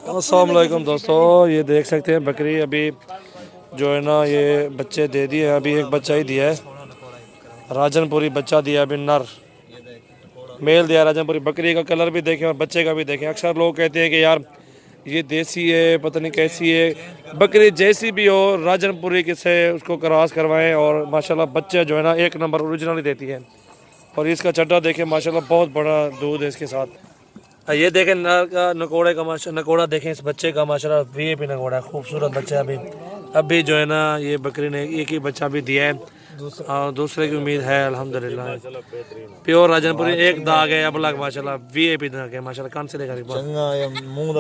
अस्सलाम वालेकुम दोस्तों, ये देख सकते हैं बकरी अभी जो है ना ये बच्चे दे दिए। अभी एक बच्चा ही दिया है, राजनपुरी बच्चा दिया अभी नर मेल दिया राजनपुरी। बकरी का कलर भी देखें और बच्चे का भी देखें। अक्सर लोग कहते हैं कि यार ये देसी है, पता नहीं कैसी है। बकरी जैसी भी हो राजनपुरी से उसको क्रॉस करवाएं और माशाल्लाह बच्चे जो है ना एक नंबर ओरिजिनल देती है। और इसका चड्डा देखें माशाल्लाह बहुत बड़ा दूध है इसके साथ। ये देखें नर का नकोड़े का नकोड़ा देखें इस बच्चे का माशाल्लाह वीआईपी नकोड़ा है, खूबसूरत बच्चा। अभी जो है ना ये बकरी ने एक ही बच्चा भी दिया है और दूसरे की उम्मीद है अल्हम्दुलिल्लाह। प्योर राजनपुरी एक दाग है अब लग माशाल्लाह वीआईपी दाग है माशाल्लाह। कान से देखा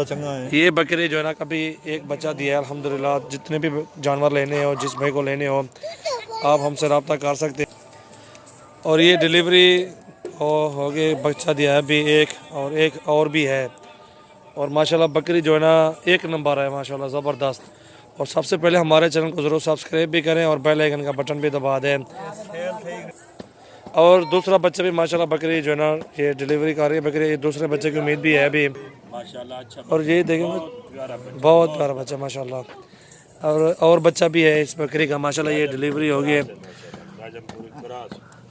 चंगा है। ये बकरी जो है ना कभी एक बच्चा दिया है अल्हम्दुलिल्लाह। जितने भी जानवर लेने हो, जिस भाई को लेने हो आप हमसे रब्ता कर सकते हैं। और ये डिलीवरी हो गई, बच्चा दिया है अभी एक और भी है। और माशाल्लाह बकरी जो है ना एक नंबर है माशाल्लाह ज़बरदस्त। और सबसे पहले हमारे चैनल को ज़रूर सब्सक्राइब भी करें और बेल आइकन का बटन भी दबा दें। और दूसरा बच्चा भी माशाल्लाह बकरी जो है ना ये डिलीवरी कर रही है बकरी, ये दूसरे बच्चे की उम्मीद भी है अभी माशाल्लाह अच्छा। और ये देखेंगे बहुत प्यारा बच्चा माशाल्लाह। और बच्चा भी है इस बकरी का माशाल्लाह। ये डिलीवरी हो गई है।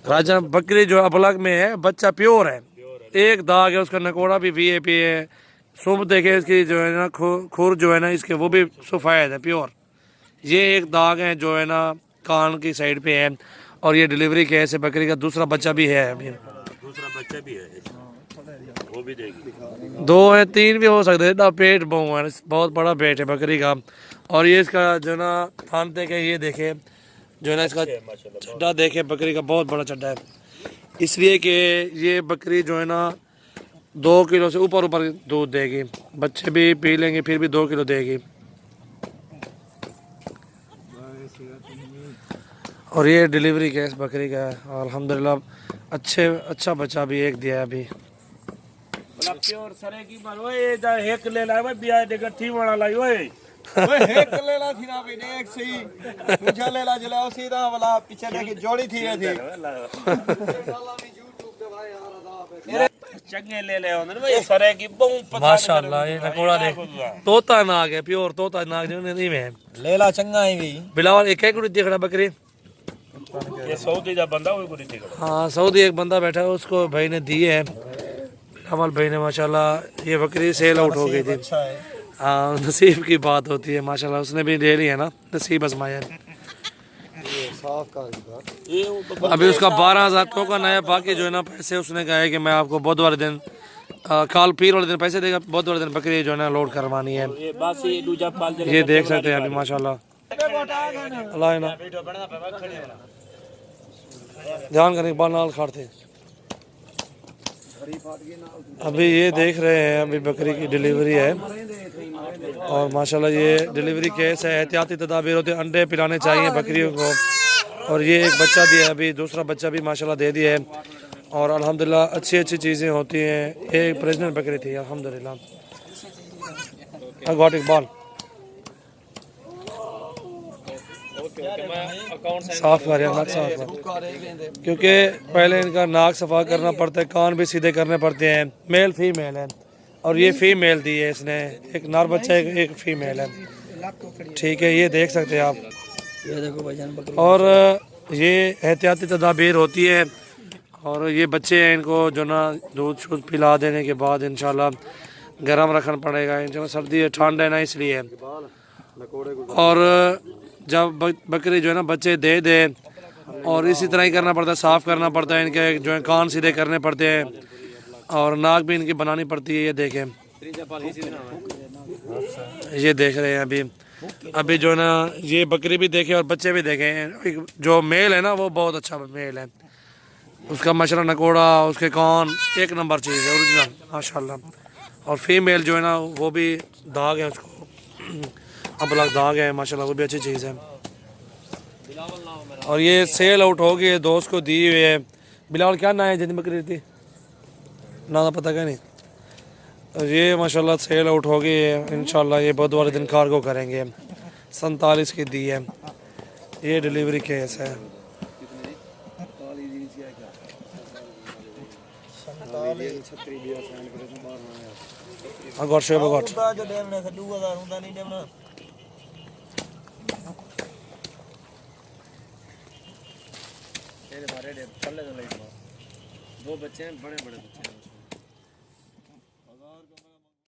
राजा बकरी जो अबलग में है बच्चा प्योर है, एक दाग है उसका नकोड़ा भी वीआईपी है। सुबह देखे इसकी जो है ना खुर जो है ना इसके वो भी सफ़ेद है प्योर। ये एक दाग है जो है ना कान की साइड पे है। और ये डिलीवरी के ऐसे बकरी का दूसरा बच्चा भी है अभी, दूसरा बच्चा भी है वो भी देगी। दो है तीन भी हो सकते हैं ना। पेट बहु है, बहुत बड़ा पेट है बकरी का। और ये इसका जो ना थान देखे ये देखे जो है ना इसका चड्डा देखे बकरी का बहुत बड़ा चड्डा है। इसलिए कि ये बकरी जो है ना 2 किलो से ऊपर दूध देगी। बच्चे भी पी लेंगे फिर भी 2 किलो देगी। और ये डिलीवरी केस बकरी का है अल्हम्दुलिल्लाह। अच्छा बच्चा भी एक दिया है अभी। प्योर सरे की मार ओए जा हेक ले ला भाई बिया दे गठी वाला लाई ओए ओए हेक ले ला थी ना भी एक सही पूछा ले ला जला उसी दा वाला पीछे देखी जोड़ी थी ये थी चंगे ले ले होने भाई सरे की बहु माशाल्लाह। ये नकोड़ा देख तोता नाग है, प्योर तोता नाग जो नहीं में लेला चंगा है भी बिलावल एक कुड़ी देखड़ा बकरी। ये सऊदी दा बंदा वो कुड़ी देखड़ा। हाँ सऊदी एक बंदा बैठा है उसको भाई ने दी है बिलावल भाई ने माशाल्लाह। ये बकरी सेल आउट हो गई थी। हाँ नसीब की बात होती है माशाल्लाह, उसने भी ले ली है ना नसीब आजमाया। अभी उसका 12,000 टोकन है। बाकी जो है ना पैसे उसने कहा है कि मैं आपको बुध वाले दिन काल पीर वाले दिन पैसे देगा, बुध वाले दिन बकरी जो है ना लोड करवानी है। ये देख सकते हैं अभी माशाल्लाह। अल्लाह ना ध्यान करने के बाद नाल खाते। अभी ये देख रहे हैं अभी बकरी की डिलीवरी है और माशाल्लाह ये डिलीवरी केस है। एहतियाती तदाबीर होते हैं, अंडे पिलाने चाहिए बकरियों को। और ये एक बच्चा दिया है अभी, दूसरा बच्चा भी माशाल्लाह दे दिया है। और अल्हम्दुलिल्लाह अच्छी चीज़ें होती हैं। ये प्रेग्नेंट बकरी थी अल्हम्दुलिल्लाह। गॉट इकबाल साफ कर नाक साफ कर, क्योंकि पहले इनका नाक सफा करना पड़ता है, कान भी सीधे करने पड़ते हैं। मेल फीमेल है और ये फीमेल दी है इसने, एक नर बच्चा एक फीमेल है। ठीक है ये देख सकते हैं आप। ये देखो भाईजान और ये एहतियाती तदाबीर होती है। और ये बच्चे हैं इनको जो ना दूध शूध पिला देने के बाद इंशाल्लाह गर्म रखना पड़ेगा। इंशाल्लाह सर्दी है ठंड है ना इसलिए। और जब बकरी जो है ना बच्चे दे और इसी तरह ही करना पड़ता है, साफ़ करना पड़ता है। इनके जो है कान सीधे करने पड़ते हैं और नाक भी इनकी बनानी पड़ती है। ये देखें ये देख रहे हैं अभी जो है ना ये बकरी भी देखे और बच्चे भी देखे। जो मेल है ना वो बहुत अच्छा मेल है, उसका माशाल्लाह नकोड़ा उसके कान एक नंबर चीज़ है ओरिजिनल माशाल्लाह। और फीमेल जो है ना वो भी दाग है, उसको अब अलग दाग है माशाल्लाह, वो भी अच्छी चीज़ है। और ये सेल आउट हो गई है, दोस्त को दी हुई है। बिलावल क्या ना है जितनी बकरी थी ना पता क्या नहीं। ये माशाल्लाह सेल आउट हो गई है। इंशाल्लाह ये बुध वाले दिन कार्गो करेंगे। 47 की दी है। ये डिलीवरी केस है। अगोट शोएब अगोट उदा जो देने से 2000 उदा नहीं देना तेरे बारे दे पल्ले तो ले दो बच्चे हैं बड़े बड़े बच्चे हैं